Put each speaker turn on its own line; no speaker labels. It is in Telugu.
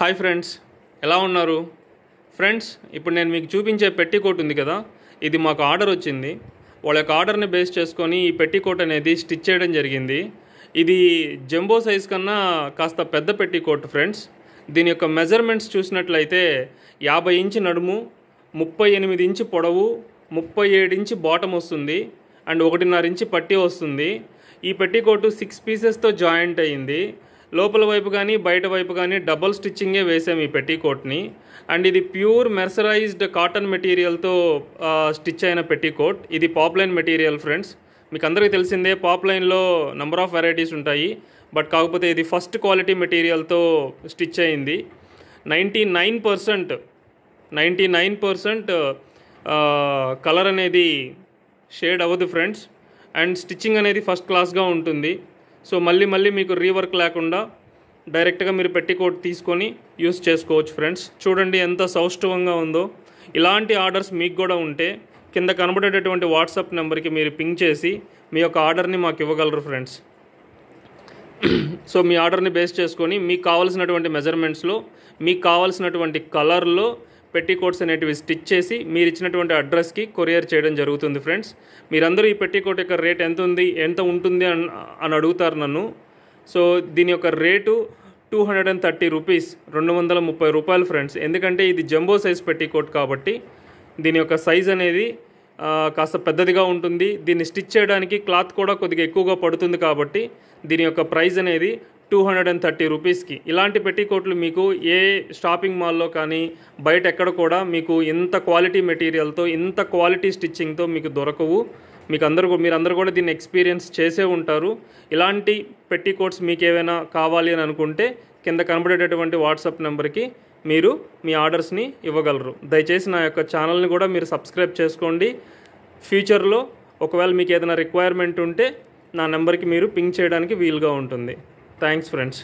హాయ్ ఫ్రెండ్స్, ఎలా ఉన్నారు ఫ్రెండ్స్? ఇప్పుడు నేను మీకు చూపించే పెట్టికోట్ ఉంది కదా, ఇది మాకు ఆర్డర్ వచ్చింది. వాళ్ళ యొక్క ఆర్డర్ని బేస్ చేసుకొని ఈ పెట్టికోట్ అనేది స్టిచ్ చేయడం జరిగింది. ఇది జంబో సైజ్ కన్నా కాస్త పెద్ద పెట్టికోట్ ఫ్రెండ్స్. దీని యొక్క మెజర్మెంట్స్ చూసినట్లయితే 50 ఇంచు నడుము, 38 ఇంచు పొడవు, 37 ఇంచు బాటమ్ వస్తుంది అండ్ 1.5 ఇంచు పట్టీ వస్తుంది. ఈ పెట్టికోటు 6 పీసెస్తో జాయింట్ అయ్యింది. లోపల వైపు కానీ బయట వైపు కానీ డబల్ స్టిచ్చింగే వేసాము ఈ పెట్టికోట్ని. అండ్ ఇది ప్యూర్ మెర్సరైజ్డ్ కాటన్ మెటీరియల్తో స్టిచ్ అయిన పెట్టికోట్. ఇది పాప్లైన్ మెటీరియల్ ఫ్రెండ్స్. మీకు అందరికీ తెలిసిందే, పాప్లైన్లో నెంబర్ ఆఫ్ వెరైటీస్ ఉంటాయి, బట్ కాకపోతే ఇది ఫస్ట్ క్వాలిటీ మెటీరియల్తో స్టిచ్ అయింది. 99% కలర్ అనేది షేడ్ అవ్వదు ఫ్రెండ్స్. అండ్ స్టిచ్చింగ్ అనేది ఫస్ట్ క్లాస్గా ఉంటుంది. సో మళ్ళీ మీకు రీవర్క్ లేకుండా డైరెక్ట్గా మీరు పెట్టికోట్ తీసుకొని యూస్ చేసుకోవచ్చు ఫ్రెండ్స్. చూడండి ఎంత సౌష్ఠవంగా ఉందో. ఇలాంటి ఆర్డర్స్ మీకు కూడా ఉంటే కింద కనబడేటటువంటి వాట్సాప్ నెంబర్కి మీరు పింక్ చేసి మీ యొక్క ఆర్డర్ని మాకు ఇవ్వగలరు ఫ్రెండ్స్. సో మీ ఆర్డర్ని బేస్ చేసుకొని మీకు కావాల్సినటువంటి మెజర్మెంట్స్లో మీకు కావాల్సినటువంటి కలర్లో పెట్టికోట్స్ అనేటివి స్టిచ్ చేసి మీరు ఇచ్చినటువంటి అడ్రస్కి కొరియర్ చేయడం జరుగుతుంది ఫ్రెండ్స్. మీరందరూ ఈ పెట్టికోట్ యొక్క రేట్ ఎంత ఉంటుంది అని అడుగుతారు నన్ను. సో దీని యొక్క రేటు 230 రూపీస్, 230 రూపాయలు ఫ్రెండ్స్. ఎందుకంటే ఇది జంబో సైజ్ పెట్టికోట్ కాబట్టి దీని యొక్క సైజ్ అనేది కాస్త పెద్దదిగా ఉంటుంది. దీన్ని స్టిచ్ చేయడానికి క్లాత్ కూడా కొద్దిగా ఎక్కువగా పడుతుంది కాబట్టి దీని యొక్క ప్రైస్ అనేది 230 రూపీస్కి. ఇలాంటి పెట్టికోట్లు మీకు ఏ షాపింగ్ మాల్లో కానీ బయట ఎక్కడ కూడా మీకు ఇంత క్వాలిటీ మెటీరియల్తో ఇంత క్వాలిటీ స్టిచ్చింగ్తో మీకు దొరకవు. మీరందరూ కూడా దీన్ని ఎక్స్పీరియన్స్ చేసే ఉంటారు. ఇలాంటి పెట్టికోట్స్ మీకు ఏమైనా కావాలి అని అనుకుంటే కింద కనబడేటటువంటి వాట్సాప్ నెంబర్కి మీరు మీ ఆర్డర్స్ని ఇవ్వగలరు. దయచేసి నా యొక్క ఛానల్ని కూడా మీరు సబ్స్క్రైబ్ చేసుకోండి. ఫ్యూచర్లో ఒకవేళ మీకు ఏదైనా రిక్వైర్మెంట్ ఉంటే నా నెంబర్కి మీరు పింక్ చేయడానికి వీలుగా ఉంటుంది. Thanks friends.